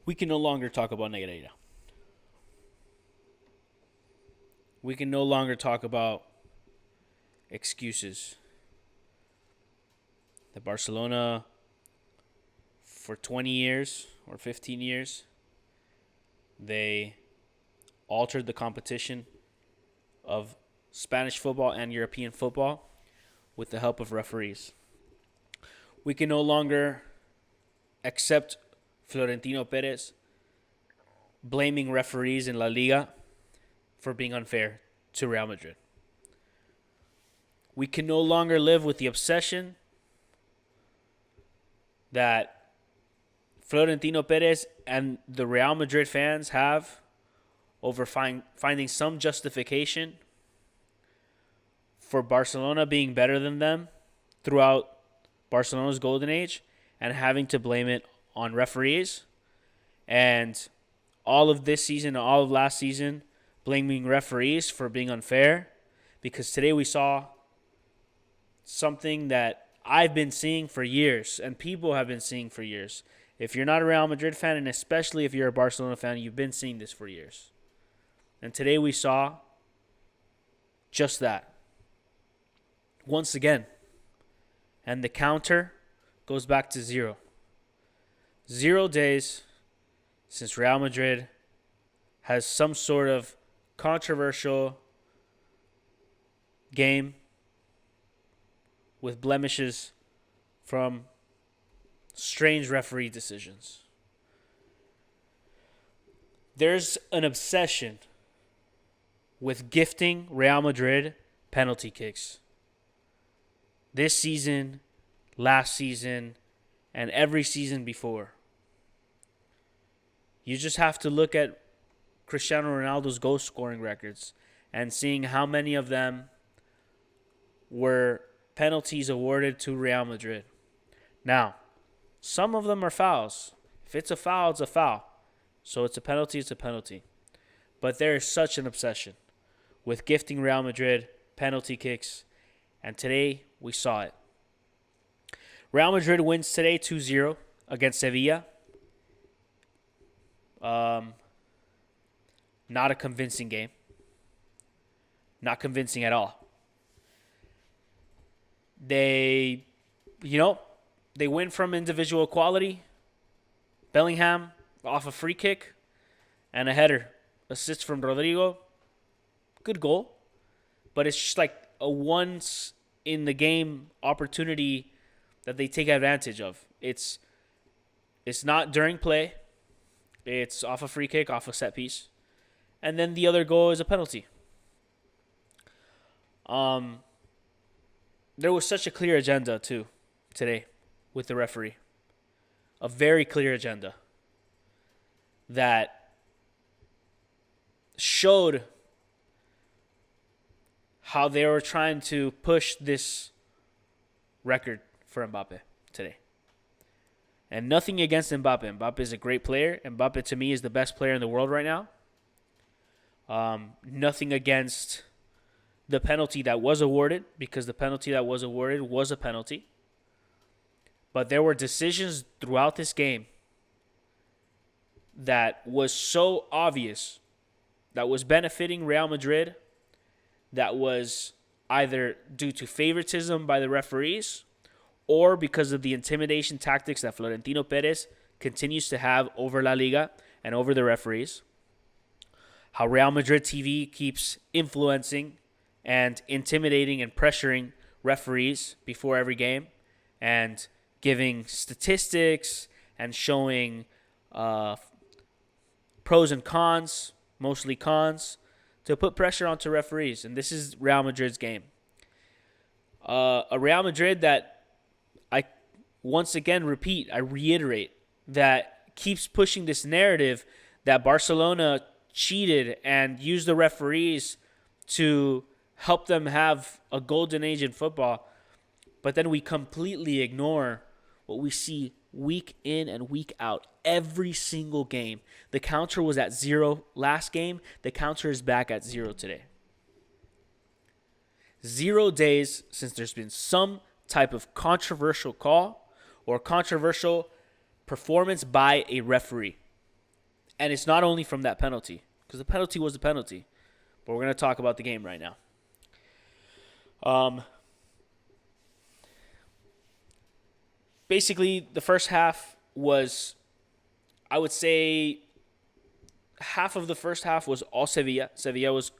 We can no longer talk about Negreira. We can no longer talk about excuses. That Barcelona, for 20 years or 15 years, they altered the competition of Spanish football and European football with the help of referees. We can no longer accept Florentino Perez blaming referees in La Liga for being unfair to Real Madrid. We can no longer live with the obsession that Florentino Perez and the Real Madrid fans have over finding some justification for Barcelona being better than them throughout Barcelona's golden age and having to blame it on referees. And all of this season, all of last season, blaming referees for being unfair. Because today we saw something that I've been seeing for years and people have been seeing for years. If you're not a Real Madrid fan, and especially if you're a Barcelona fan, you've been seeing this for years. And today we saw just that. Once again. And the counter goes back to 0. 0 days since Real Madrid has some sort of controversial game with blemishes from strange referee decisions. There's an obsession with gifting Real Madrid penalty kicks. This season, last season, and every season before. You just have to look at Cristiano Ronaldo's goal scoring records and seeing how many of them were penalties awarded to Real Madrid. Now, some of them are fouls. If it's a foul, it's a foul. So it's a penalty, it's a penalty. But there is such an obsession with gifting Real Madrid penalty kicks, and today we saw it. Real Madrid wins today 2-0 against Sevilla. Not a convincing game. Not convincing at all. They win from individual quality. Bellingham off a free kick and a header. Assist from Rodrigo. Good goal. But it's just like a once in the game opportunity that they take advantage of. It's not during play. It's off a free kick, off a set piece. And then the other goal is a penalty. There was such a clear agenda, too, today with the referee. A very clear agenda that showed how they were trying to push this record for Mbappe today. And nothing against Mbappe. Mbappe is a great player. Mbappe, to me, is the best player in the world right now. Nothing against the penalty that was awarded, because the penalty that was awarded was a penalty. But there were decisions throughout this game that was so obvious, that was benefiting Real Madrid, that was either due to favoritism by the referees or because of the intimidation tactics that Florentino Perez continues to have over La Liga and over the referees. How Real Madrid TV keeps influencing and intimidating and pressuring referees before every game and giving statistics and showing pros and cons, mostly cons, to put pressure onto referees. And this is Real Madrid's game. A Real Madrid that I once again reiterate, that keeps pushing this narrative that Barcelona cheated and used the referees to help them have a golden age in football. But then we completely ignore what we see week in and week out. Every single game. The counter was at 0 last game. The counter is back at 0 today. 0 days since there's been some type of controversial call or controversial performance by a referee. And it's not only from that penalty, because the penalty was a penalty. But we're going to talk about the game right now. Basically, the first half was, I would say, half of the first half was all Sevilla. Sevilla was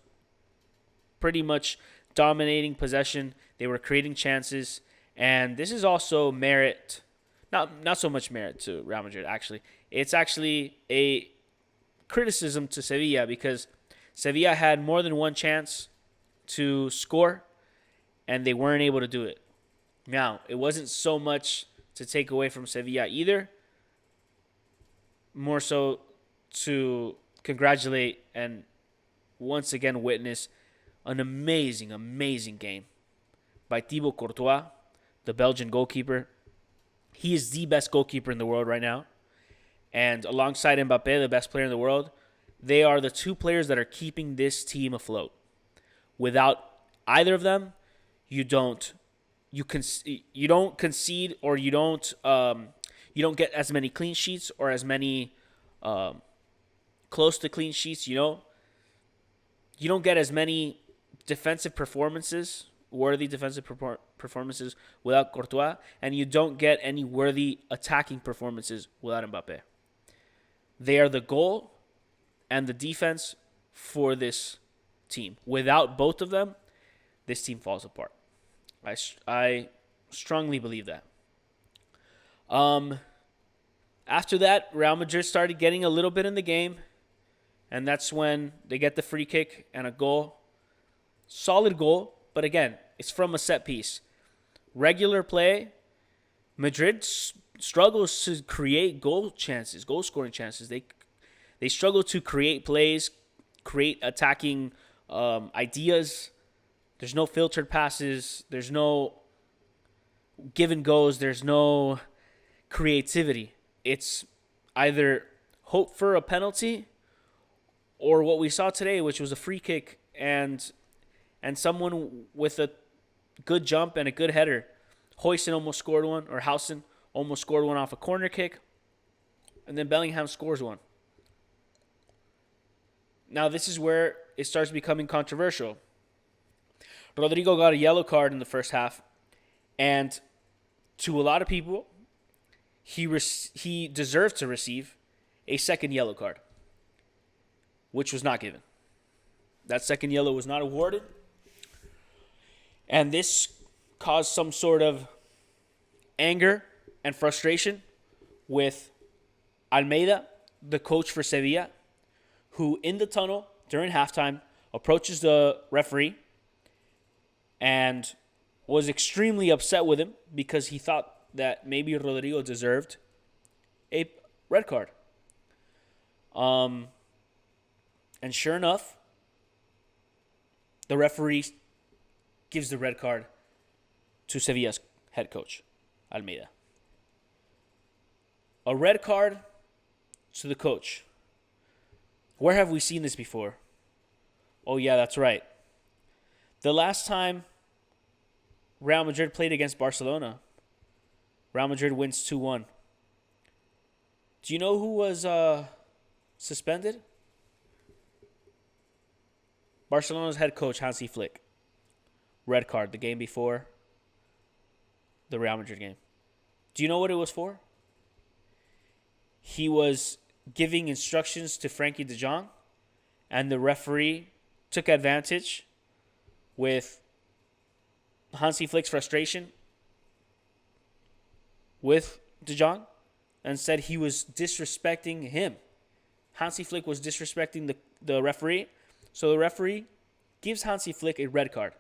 pretty much dominating possession. They were creating chances. And this is also merit, not so much merit to Real Madrid, actually. It's actually a criticism to Sevilla because Sevilla had more than one chance to score, and they weren't able to do it. Now, it wasn't so much to take away from Sevilla either, more so to congratulate and once again witness an amazing, amazing game by Thibaut Courtois, the Belgian goalkeeper. He is the best goalkeeper in the world right now. And alongside Mbappe, the best player in the world, they are the two players that are keeping this team afloat. Without either of them, you don't concede, or you don't get as many clean sheets or as many close to clean sheets. You don't get as many defensive performances, worthy defensive performances without Courtois, and you don't get any worthy attacking performances without Mbappe. They are the goal and the defense for this team. Without both of them, this team falls apart. I strongly believe that. After that, Real Madrid started getting a little bit in the game, and that's when they get the free kick and a goal. Solid goal, but again, it's from a set piece. Regular play, Madrid struggles to create goal scoring chances. They struggle to create plays, create attacking ideas. There's no filtered passes. There's no give and goes. There's no creativity. It's either hope for a penalty or what we saw today, which was a free kick and someone with a good jump and a good header. Huysen almost scored one, or Hausen almost scored one off a corner kick, and then Bellingham scores one. Now, this is where it starts becoming controversial. Rodrigo got a yellow card in the first half, and to a lot of people, he deserved to receive a second yellow card, which was not given. That second yellow was not awarded, and this caused some sort of anger and frustration with Almeida, the coach for Sevilla, who in the tunnel during halftime approaches the referee and was extremely upset with him because he thought that maybe Rodrigo deserved a red card. And sure enough, the referee gives the red card to Sevilla's head coach, Almeida. A red card to the coach. Where have we seen this before? Oh, yeah, that's right. The last time Real Madrid played against Barcelona, Real Madrid wins 2-1. Do you know who was suspended? Barcelona's head coach, Hansi Flick. Red card the game before the Real Madrid game. Do you know what it was for? He was giving instructions to Frankie de Jong, and the referee took advantage with Hansi Flick's frustration with de Jong and said he was disrespecting him. Hansi Flick was disrespecting the referee, so the referee gives Hansi Flick a red card.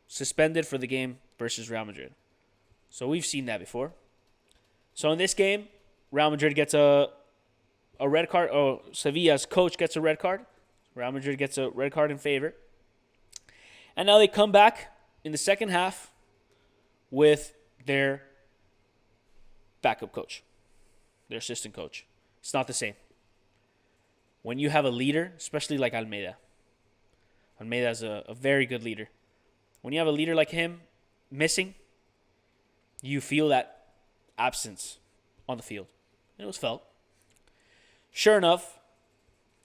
Suspended for the game versus Real Madrid. So we've seen that before. So in this game, Real Madrid gets a red card. Oh, Sevilla's coach gets a red card. Real Madrid gets a red card in favor. And now they come back in the second half with their backup coach, their assistant coach. It's not the same. When you have a leader, especially like Almeida is a very good leader. When you have a leader like him missing, you feel that absence on the field. And it was felt. Sure enough,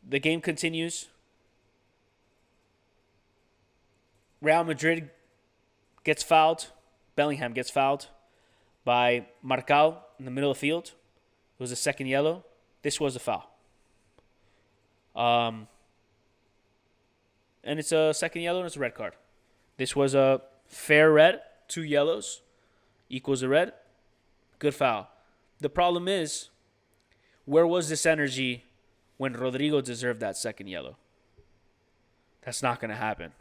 the game continues. Real Madrid gets fouled. Bellingham gets fouled by Marcao in the middle of the field. It was a second yellow. This was a foul. And it's a second yellow and it's a red card. This was a fair red. 2 yellows equals a red. Good foul. The problem is, where was this energy when Rodrigo deserved that second yellow? That's not going to happen.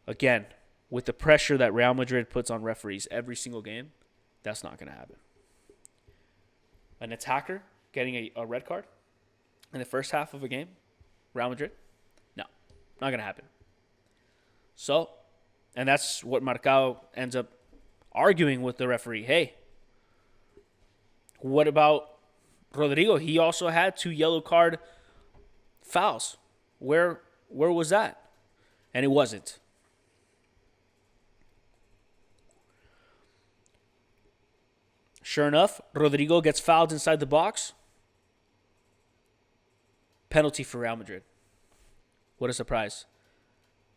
Again, with the pressure that Real Madrid puts on referees every single game, that's not going to happen. An attacker getting a red card in the first half of a game, Real Madrid? No, not going to happen. So, and that's what Marcao ends up arguing with the referee. Hey, what about Rodrigo? He also had 2 yellow card fouls. Where was that? And it wasn't. Sure enough, Rodrigo gets fouled inside the box. Penalty for Real Madrid. What a surprise.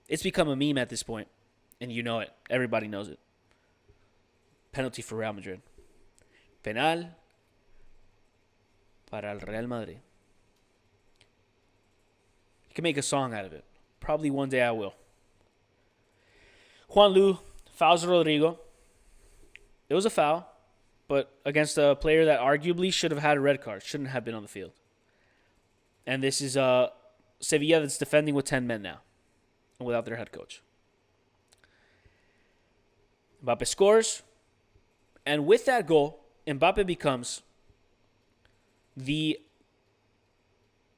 It's become a meme at this point, and you know it. Everybody knows it. Penalty for Real Madrid. Penal para el Real Madrid. You can make a song out of it. Probably one day I will. Juan Lu fouls Rodrigo. It was a foul, but against a player that arguably should have had a red card, shouldn't have been on the field. And this is Sevilla that's defending with 10 men now, and without their head coach. Mbappe scores, and with that goal, Mbappe becomes the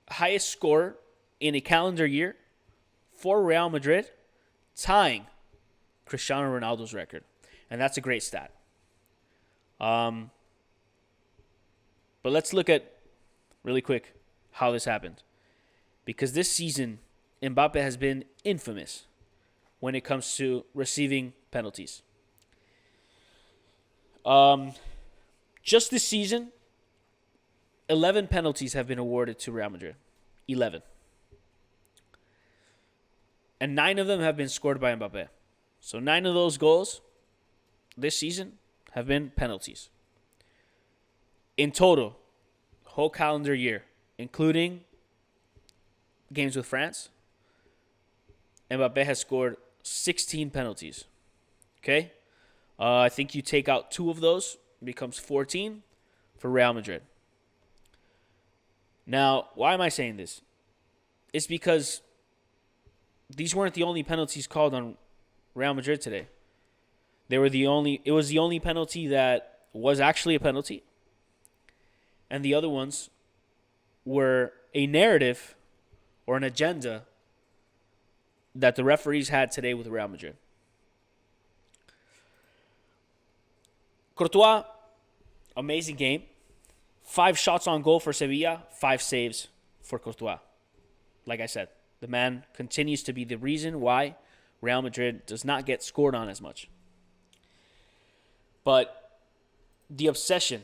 highest scorer in a calendar year for Real Madrid, tying Cristiano Ronaldo's record. And that's a great stat. But let's look at, really quick, how this happened. Because this season, Mbappe has been infamous when it comes to receiving penalties. Just this season, 11 penalties have been awarded to Real Madrid. 11. And 9 of them have been scored by Mbappe. So 9 of those goals this season have been penalties. In total, whole calendar year, including games with France, Mbappe has scored 16 penalties. Okay? I think you take out 2 of those, it becomes 14 for Real Madrid. Now, why am I saying this? It's because these weren't the only penalties called on Real Madrid today. It was the only penalty that was actually a penalty. And the other ones were a narrative or an agenda that the referees had today with Real Madrid. Courtois, amazing game. 5 shots on goal for Sevilla, 5 saves for Courtois. Like I said, the man continues to be the reason why Real Madrid does not get scored on as much. But the obsession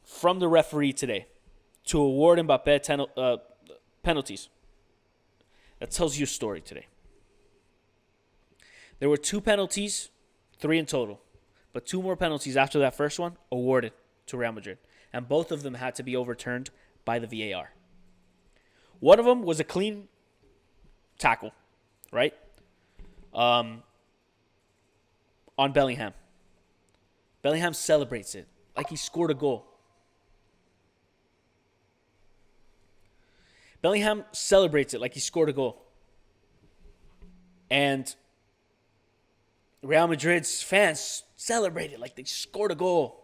from the referee today to award Mbappe penalties, that tells you a story today. There were 2 penalties, 3 in total, but 2 more penalties after that first one awarded to Real Madrid. And both of them had to be overturned by the VAR. One of them was a clean tackle, right? On Bellingham. Bellingham celebrates it like he scored a goal. Bellingham celebrates it like he scored a goal. And Real Madrid's fans celebrate it like they scored a goal.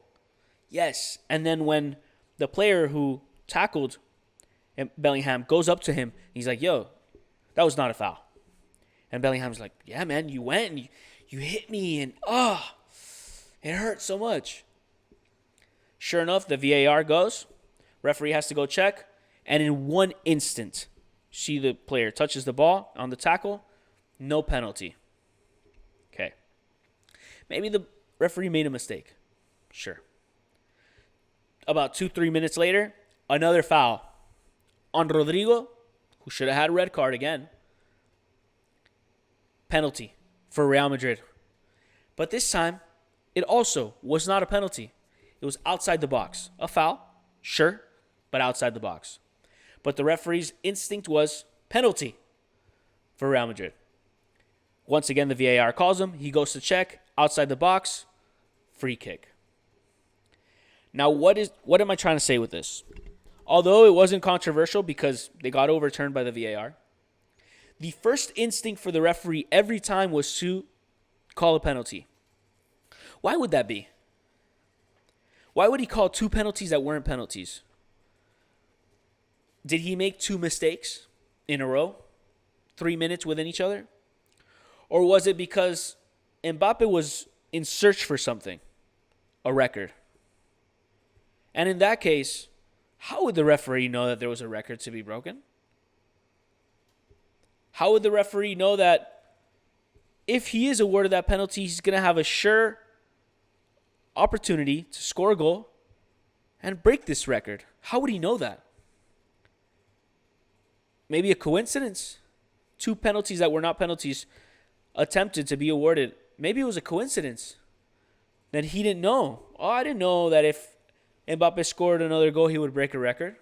Yes. And then when the player who tackled Bellingham goes up to him, he's like, yo, that was not a foul. And Bellingham's like, yeah, man, you went and you hit me and, it hurt so much. Sure enough, the VAR goes. Referee has to go check. And in one instant, see the player touches the ball on the tackle. No penalty. Okay. Maybe the referee made a mistake. Sure. About 2-3 minutes later, another foul. On Rodrigo, who should have had a red card again. Penalty for Real Madrid. But this time, it also was not a penalty. It was outside the box. A foul, sure, but outside the box. But the referee's instinct was penalty for Real Madrid. Once again, the VAR calls him. He goes to check. Outside the box, free kick. Now, what am I trying to say with this? Although it wasn't controversial because they got overturned by the VAR, the first instinct for the referee every time was to call a penalty. Why would that be? Why would he call two penalties that weren't penalties? Did he make two mistakes in a row? 3 minutes within each other? Or was it because Mbappe was in search for something? A record. And in that case, how would the referee know that there was a record to be broken? How would the referee know that if he is awarded that penalty, he's going to have a sure opportunity to score a goal and break this record? How would he know that? Maybe a coincidence? Two penalties that were not penalties attempted to be awarded. Maybe it was a coincidence. Then he didn't know. Oh, I didn't know that if Mbappe scored another goal, he would break a record.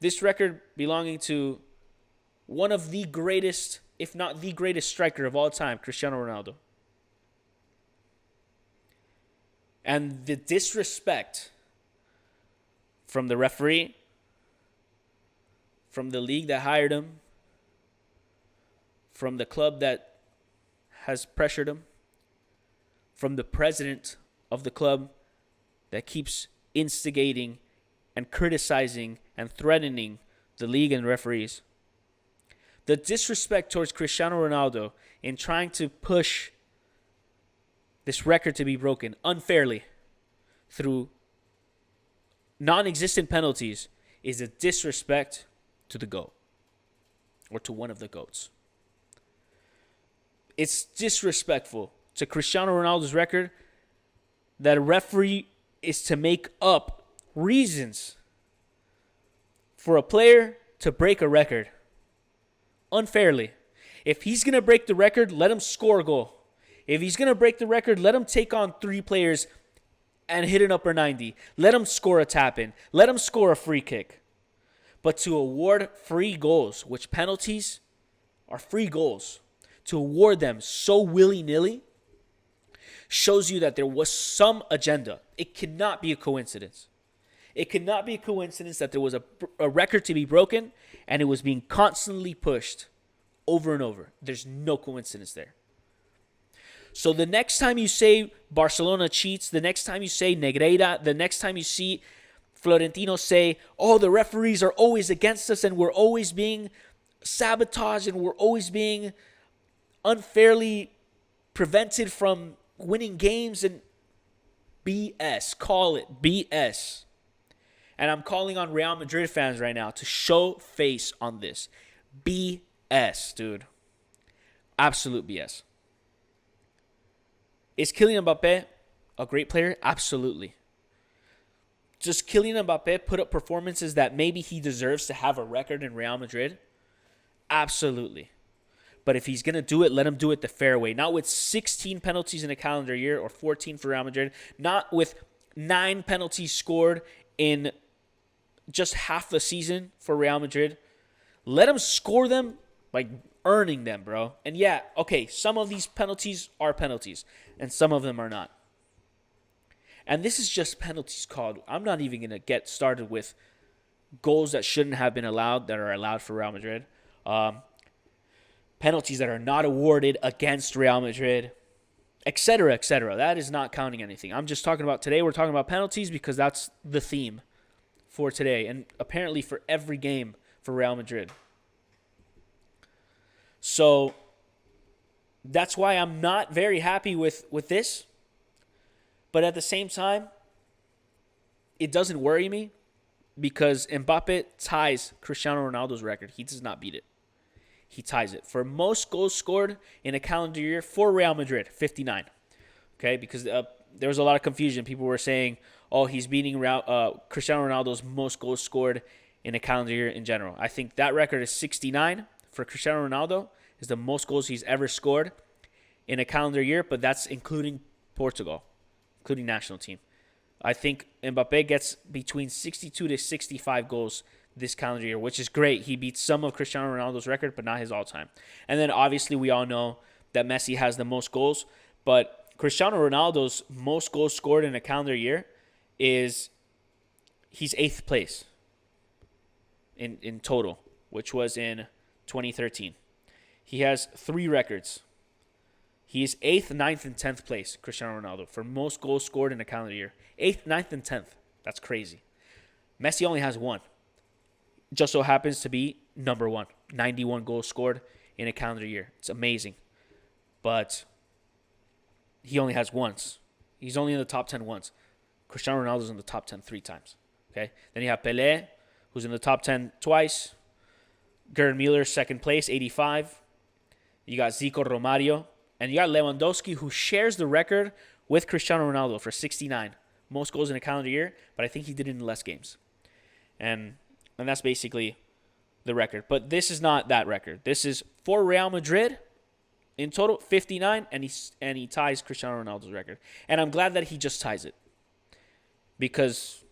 This record belonging to one of the greatest, if not the greatest striker of all time, Cristiano Ronaldo. And the disrespect from the referee, from the league that hired him, from the club that has pressured him, from the president of the club that keeps instigating and criticizing and threatening the league and referees. The disrespect towards Cristiano Ronaldo in trying to push this record to be broken unfairly through non-existent penalties is a disrespect to the GOAT, or to one of the GOATs. It's disrespectful to Cristiano Ronaldo's record that a referee is to make up reasons for a player to break a record unfairly. If he's going to break the record, let him score a goal. If he's going to break the record, let him take on 3 players and hit an upper 90. Let him score a tap-in. Let him score a free kick. But to award free goals, which penalties are free goals, to award them so willy-nilly shows you that there was some agenda. It cannot be a coincidence. It cannot be a coincidence that there was a record to be broken and it was being constantly pushed over and over. There's no coincidence there. So the next time you say Barcelona cheats, the next time you say Negreira, the next time you see Florentino say, oh, the referees are always against us and we're always being sabotaged and we're always being unfairly prevented from winning games, and BS. Call it BS. And I'm calling on Real Madrid fans right now to show face on this. BS, dude. Absolute BS. Is Killian Mbappe a great player? Absolutely. Does Killian Mbappe put up performances that maybe he deserves to have a record in Real Madrid? Absolutely. But if he's going to do it, let him do it the fair way. Not with 16 penalties in a calendar year or 14 for Real Madrid. Not with 9 penalties scored in just half the season for Real Madrid. Let him score them by earning them, bro. And yeah, okay, some of these penalties are penalties, and some of them are not. And this is just penalties called. I'm not even going to get started with goals that shouldn't have been allowed that are allowed for Real Madrid. Penalties that are not awarded against Real Madrid, etc., etc. That is not counting anything. I'm just talking about today. We're talking about penalties because that's the theme for today and apparently for every game for Real Madrid. So that's why I'm not very happy with this. But at the same time, it doesn't worry me because Mbappe ties Cristiano Ronaldo's record. He does not beat it. He ties it. For most goals scored in a calendar year for Real Madrid, 59. Okay, because there was a lot of confusion. People were saying, oh, he's beating Cristiano Ronaldo's most goals scored in a calendar year in general. I think that record is 69 for Cristiano Ronaldo, is the most goals he's ever scored in a calendar year, but that's including Portugal, including national team. I think Mbappe gets between 62 to 65 goals this calendar year, which is great. He beats some of Cristiano Ronaldo's record, but not his all-time. And then obviously we all know that Messi has the most goals, but Cristiano Ronaldo's most goals scored in a calendar year is he's 8th place in total, which was in 2013. He has 3 records. He is 8th, 9th, and 10th place, Cristiano Ronaldo, for most goals scored in a calendar year. 8th, 9th, and 10th. That's crazy. Messi only has 1. Just so happens to be number 1. 91 goals scored in a calendar year. It's amazing. But he only has once. He's only in the top 10 once. Cristiano Ronaldo's in the top 10 3 times. Okay. Then you have Pelé, who's in the top 10 twice. Gerd Mueller, 2nd place, 85. You got Zico Romario. And you got Lewandowski, who shares the record with Cristiano Ronaldo for 69. Most goals in a calendar year, but I think he did it in less games. And that's basically the record. But this is not that record. This is for Real Madrid in total, 59, and he ties Cristiano Ronaldo's record. And I'm glad that he just ties it. Because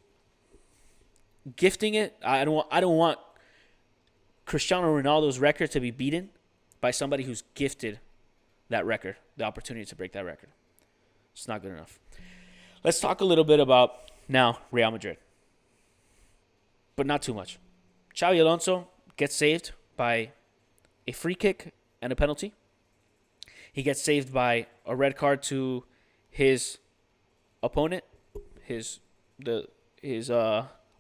gifting it, I don't want Cristiano Ronaldo's record to be beaten by somebody who's gifted that record, the opportunity to break that record. It's not good enough. Let's talk a little bit about now Real Madrid, but not too much. Xabi Alonso gets saved by a free kick and a penalty. He gets saved by a red card to his opponent, his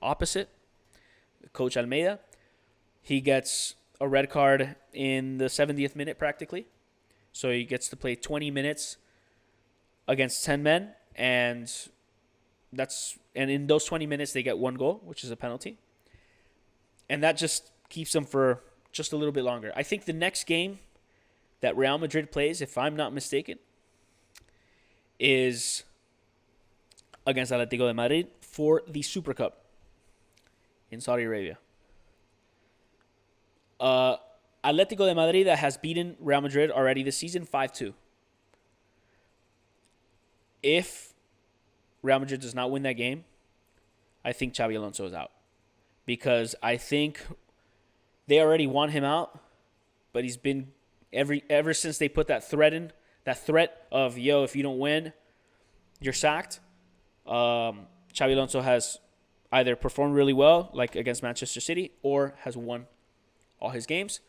opposite, Coach Almeida. He gets a red card in the 70th minute practically. So he gets to play 20 minutes against 10 men, and in those 20 minutes they get 1 goal, which is a penalty. And that just keeps them for just a little bit longer. I think the next game that Real Madrid plays, if I'm not mistaken, is against Atletico de Madrid for the Super Cup in Saudi Arabia. Atletico de Madrid that has beaten Real Madrid already this season 5-2. If Real Madrid does not win that game, I think Xabi Alonso is out. Because I think they already want him out, but he's been ever since they put that threat of, yo, if you don't win, you're sacked. Xabi Alonso has either performed really well, like against Manchester City, or has won all his games.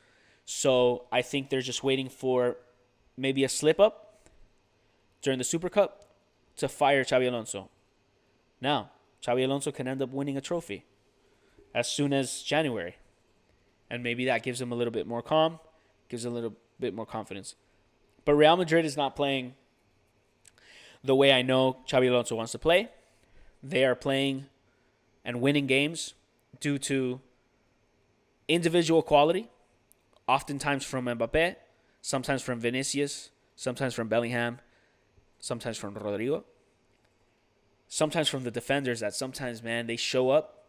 So I think they're just waiting for maybe a slip-up during the Super Cup to fire Xabi Alonso. Now, Xabi Alonso can end up winning a trophy as soon as January. And maybe that gives him a little bit more calm, gives him a little bit more confidence. But Real Madrid is not playing the way I know Xabi Alonso wants to play. They are playing and winning games due to individual quality, oftentimes from Mbappe, sometimes from Vinicius, sometimes from Bellingham, sometimes from Rodrigo, sometimes from the defenders that sometimes, man, they show up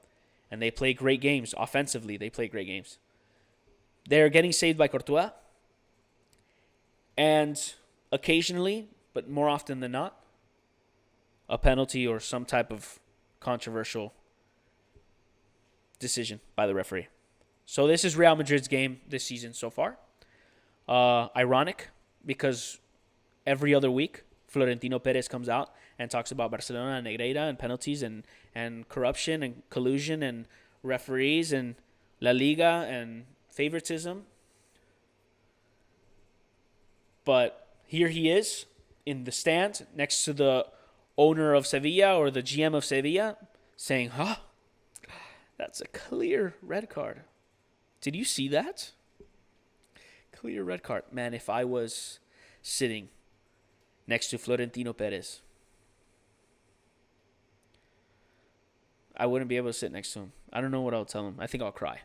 and they play great games. Offensively, they play great games. They're getting saved by Courtois, and occasionally, but more often than not, a penalty or some type of controversial decision by the referee. So this is Real Madrid's game this season so far. Ironic, because every other week, Florentino Perez comes out and talks about Barcelona and Negreira and penalties and corruption and collusion and referees and La Liga and favoritism. But here he is in the stand next to the owner of Sevilla or the GM of Sevilla saying, that's a clear red card. Did you see that? Clear red card. Man, if I was sitting next to Florentino Perez, I wouldn't be able to sit next to him. I don't know what I'll tell him. I think I'll cry.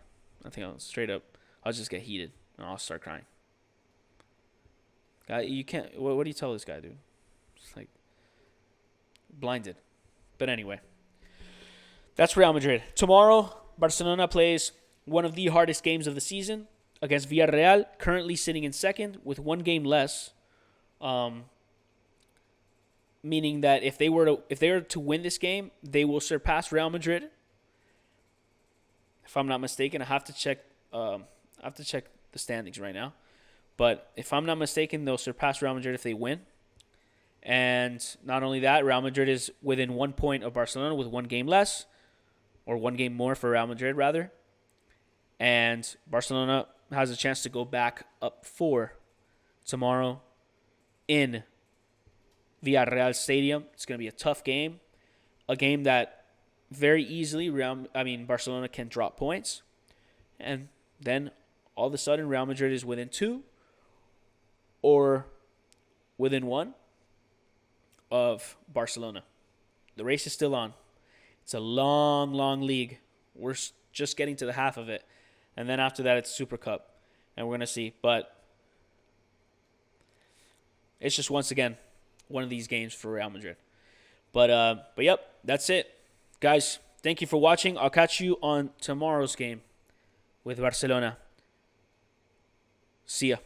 I'll just get heated and I'll start crying. Guy, you can't, what do you tell this guy, dude? It's like blinded. But anyway, that's Real Madrid. Tomorrow, Barcelona plays one of the hardest games of the season against Villarreal, currently sitting in second with one game less. Meaning that if they were to win this game, they will surpass Real Madrid. If I'm not mistaken, I have to check the standings right now. But if I'm not mistaken, they'll surpass Real Madrid if they win. And not only that, Real Madrid is within 1 point of Barcelona with one game less, or one game more for Real Madrid, rather. And Barcelona has a chance to go back up 4 tomorrow in Villarreal Stadium. It's going to be a tough game, a game that very easily Barcelona can drop points. And then all of a sudden, Real Madrid is within 2 or within 1 of Barcelona. The race is still on. It's a long, long league. We're just getting to the half of it. And then after that, it's Super Cup. And we're going to see. But it's just, once again, one of these games for Real Madrid. But yep, that's it. Guys, thank you for watching. I'll catch you on tomorrow's game with Barcelona. See ya.